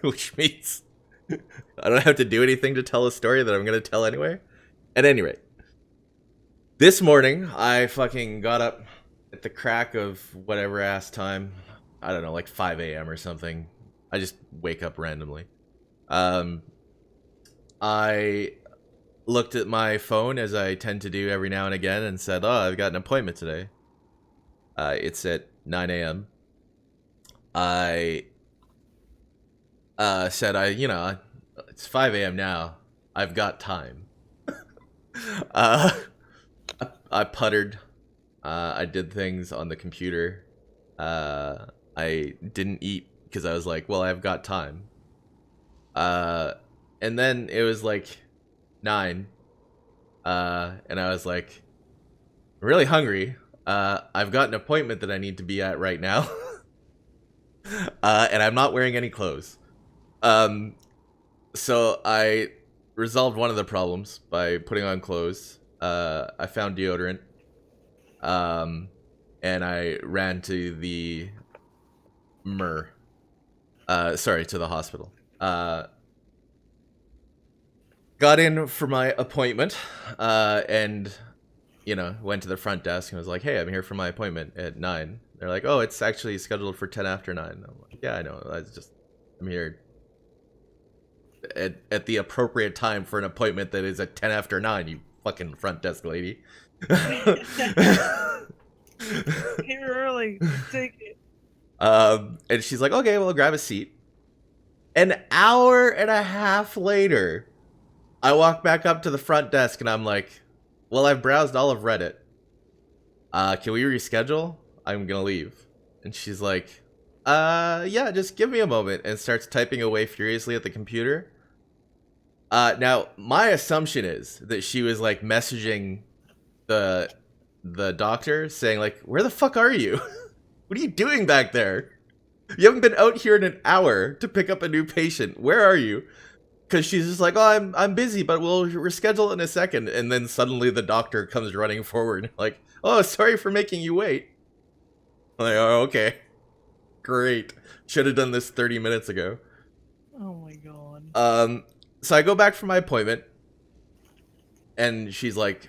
which means I don't have to do anything to tell a story that I'm gonna tell anyway. At any rate, this morning I fucking got up at the crack of whatever ass time. I don't know, like 5 a.m. or something. I just wake up randomly. Um, I looked at my phone as I tend to do every now and again and said, "Oh, I've got an appointment today." It's at 9 a.m. I said, it's 5 a.m. now. I've got time. uh, I puttered. I did things on the computer. I didn't eat because I was like, well, I've got time. And then it was like 9. And I was like, I'm really hungry. I've got an appointment that I need to be at right now. And I'm not wearing any clothes. So I resolved one of the problems by putting on clothes. I found deodorant. And I ran to the to the hospital. Got in for my appointment, and, went to the front desk and was like, hey, I'm here for my appointment at 9. They're like, oh, it's actually scheduled for 10 after 9. I'm like, yeah, I know. I'm here at the appropriate time for an appointment that is at 10 after 9, you fucking front desk lady. Here early. Take it. And she's like, okay, well, grab a seat. An hour and a half later, I walk back up to the front desk and I'm like, well, I've browsed all of Reddit. Can we reschedule? I'm gonna leave. And she's like, yeah, just give me a moment, and starts typing away furiously at the computer. Now, my assumption is that she was like messaging the doctor saying like, where the fuck are you? What are you doing back there? You haven't been out here in an hour to pick up a new patient. Where are you? Because she's just like, oh, I'm busy, but we'll reschedule in a second. And then suddenly the doctor comes running forward like, oh, sorry for making you wait. I'm like, oh, okay. Great. Should have done this 30 minutes ago. Oh my god. So I go back for my appointment, and she's like,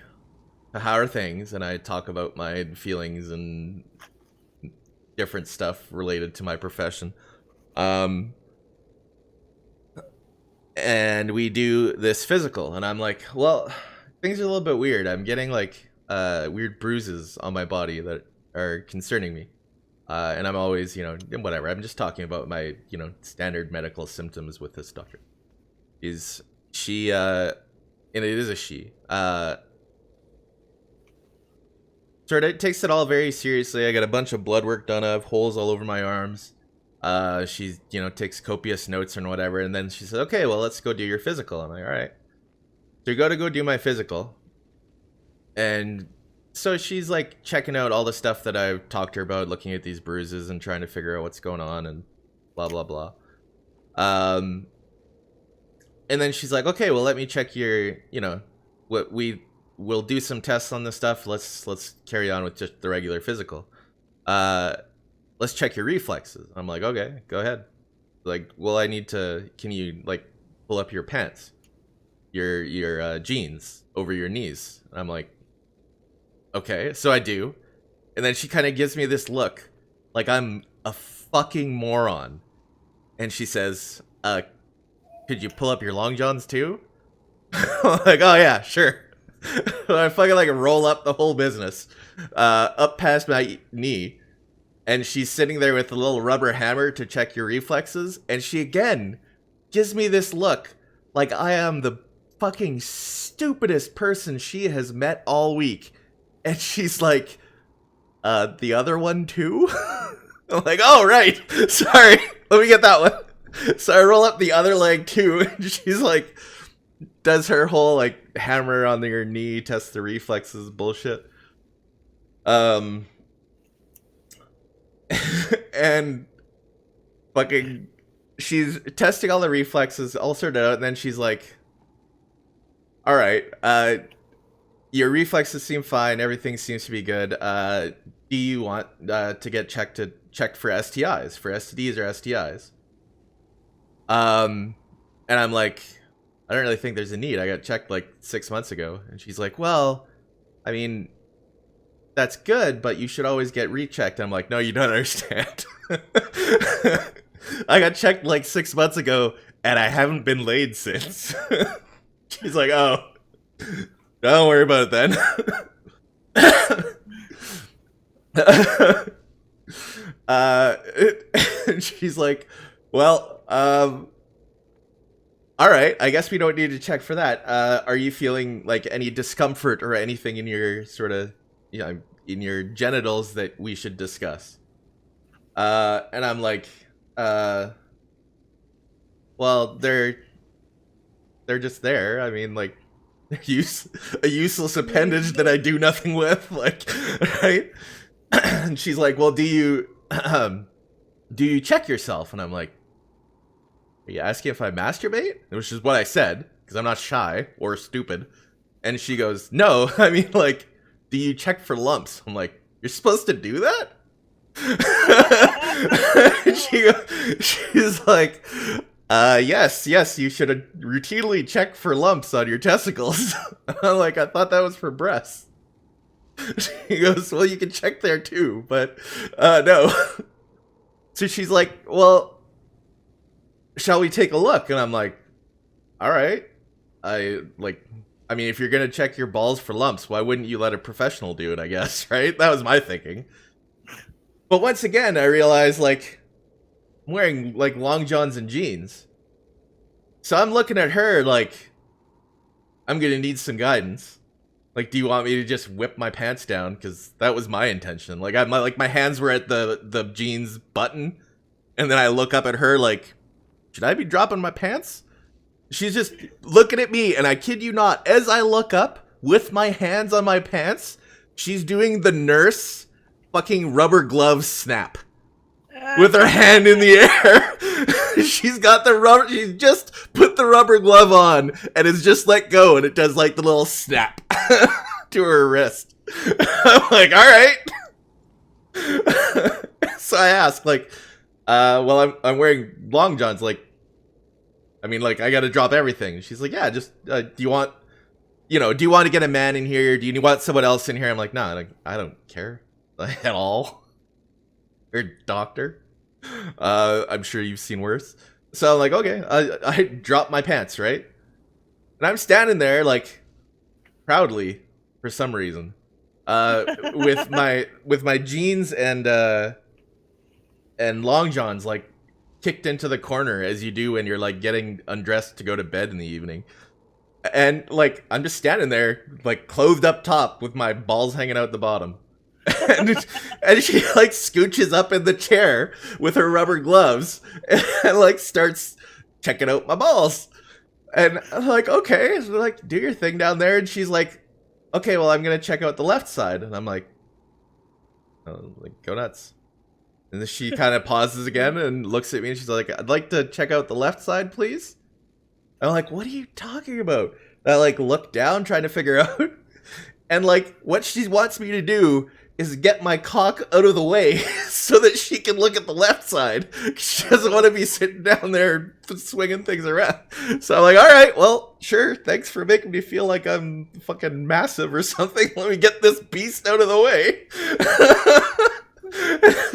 how are things? And I talk about my feelings and different stuff related to my profession. And we do this physical, and I'm like, well, things are a little bit weird. I'm getting like weird bruises on my body that are concerning me. And I'm always, whatever. I'm just talking about my, standard medical symptoms with this doctor. She, and it is a she, sort of takes it all very seriously. I got a bunch of blood work done. I have holes all over my arms. She, takes copious notes and whatever. And then she said, okay, well, let's go do your physical. I'm like, all right. So we go to go do my physical. And so she's like checking out all the stuff that I've talked to her about, looking at these bruises and trying to figure out what's going on and blah, blah, blah. And then she's like, okay, well, let me check your, we'll do some tests on this stuff. Let's carry on with just the regular physical. Let's check your reflexes. I'm like, okay, go ahead. Like, well, can you like pull up your pants, your jeans over your knees? And I'm like, okay, so I do. And then she kind of gives me this look like I'm a fucking moron. And she says, could you pull up your long johns too? I'm like, oh yeah, sure. I fucking like roll up the whole business, up past my knee. And she's sitting there with a little rubber hammer to check your reflexes. And she again gives me this look like I am the fucking stupidest person she has met all week. And she's like, the other one too? I'm like, oh, right. Sorry. Let me get that one. So I roll up the other leg too. And she's like, does her whole like hammer on your knee, test the reflexes bullshit. And fucking, she's testing all the reflexes, all sorted out. And then she's like, all right, your reflexes seem fine. Everything seems to be good. Do you want to get checked for STIs, for STDs or STIs? And I'm like, I don't really think there's a need. I got checked like 6 months ago. And she's like, well, I mean, that's good, but you should always get rechecked. I'm like, no, you don't understand. I got checked like 6 months ago, and I haven't been laid since. She's like, oh, don't worry about it then. She's like, well, all right, I guess we don't need to check for that. Are you feeling like any discomfort or anything in your sort of, in your genitals that we should discuss? And I'm like, well, they're just there. I mean, like, a useless appendage that I do nothing with, like, right? And she's like, well, do you check yourself? And I'm like, are you asking if I masturbate? Which is what I said, because I'm not shy or stupid. And she goes, no, I mean, like, do you check for lumps? I'm like, you're supposed to do that? She's like, yes, you should routinely check for lumps on your testicles. I'm like, I thought that was for breasts. She goes, well, you can check there too, but no. So she's like, well, shall we take a look? And I'm like, all right. I mean, if you're gonna check your balls for lumps, why wouldn't you let a professional do it, I guess, right? That was my thinking. But once again, I realized, like, I'm wearing, like, long johns and jeans. So I'm looking at her like, I'm gonna need some guidance. Like, do you want me to just whip my pants down? Because that was my intention. Like, my hands were at the jeans button, and then I look up at her like, should I be dropping my pants? She's just looking at me, and I kid you not, as I look up with my hands on my pants, she's doing the nurse fucking rubber glove snap with her hand in the air. She's just put the rubber glove on and it's just let go, and it does like the little snap to her wrist. I'm like, all right. So I asked, like, well, I'm wearing long johns, like, I mean, like, I gotta drop everything. She's like, yeah, just, do you want to get a man in here? Do you want someone else in here? I'm like, nah, like, I don't care at all. You're a doctor. I'm sure you've seen worse. So I'm like, okay, I drop my pants, right? And I'm standing there, like, proudly, for some reason, with my jeans and long johns, like, kicked into the corner, as you do when you're, like, getting undressed to go to bed in the evening. And, like, I'm just standing there, like, clothed up top with my balls hanging out the bottom. and she, like, scooches up in the chair with her rubber gloves and, like, starts checking out my balls. And I'm like, okay, so, like, do your thing down there. And she's like, okay, well, I'm gonna check out the left side. And I'm like, oh, like, go nuts. And then she kind of pauses again and looks at me, and she's like, I'd like to check out the left side, please. I'm like, what are you talking about? And I, like, look down, trying to figure out. And, like, what she wants me to do is get my cock out of the way so that she can look at the left side. She doesn't want to be sitting down there swinging things around. So I'm like, all right, well, sure. Thanks for making me feel like I'm fucking massive or something. Let me get this beast out of the way.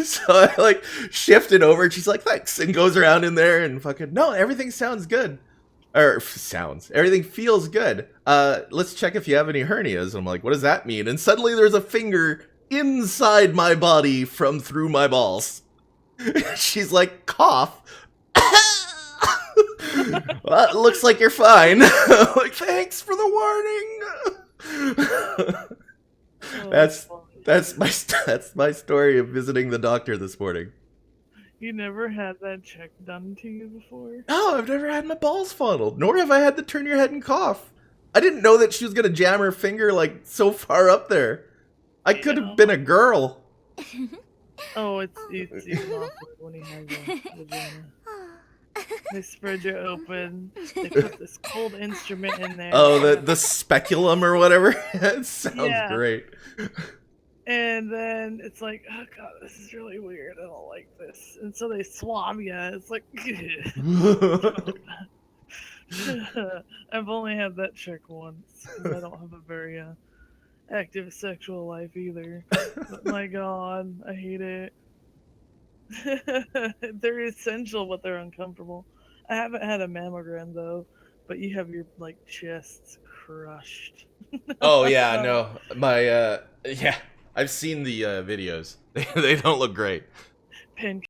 So I, like, shift it over, and she's like, thanks, and goes around in there and fucking, no, everything sounds good. Or everything feels good. Let's check if you have any hernias. And I'm like, what does that mean? And suddenly there's a finger inside my body from through my balls. She's like, cough. Well, it looks like you're fine. I'm like, thanks for the warning. That's my story of visiting the doctor this morning. You never had that check done to you before? No, I've never had my balls fondled, nor have I had to turn your head and cough. I didn't know that she was gonna jam her finger, like, so far up there. I could have been a girl. Oh, it's even awkward when he has a vagina. They spread you open. They put this cold instrument in there. Oh, the speculum or whatever. It sounds great. And then it's like, oh god, this is really weird. I don't like this. And so they swab you. It's like, I've only had that trick once because I don't have a very active sexual life either. But my god, I hate it. They're essential, but they're uncomfortable. I haven't had a mammogram though, but you have your like chests crushed. Oh yeah, no, my yeah, I've seen the videos. They don't look great. Pin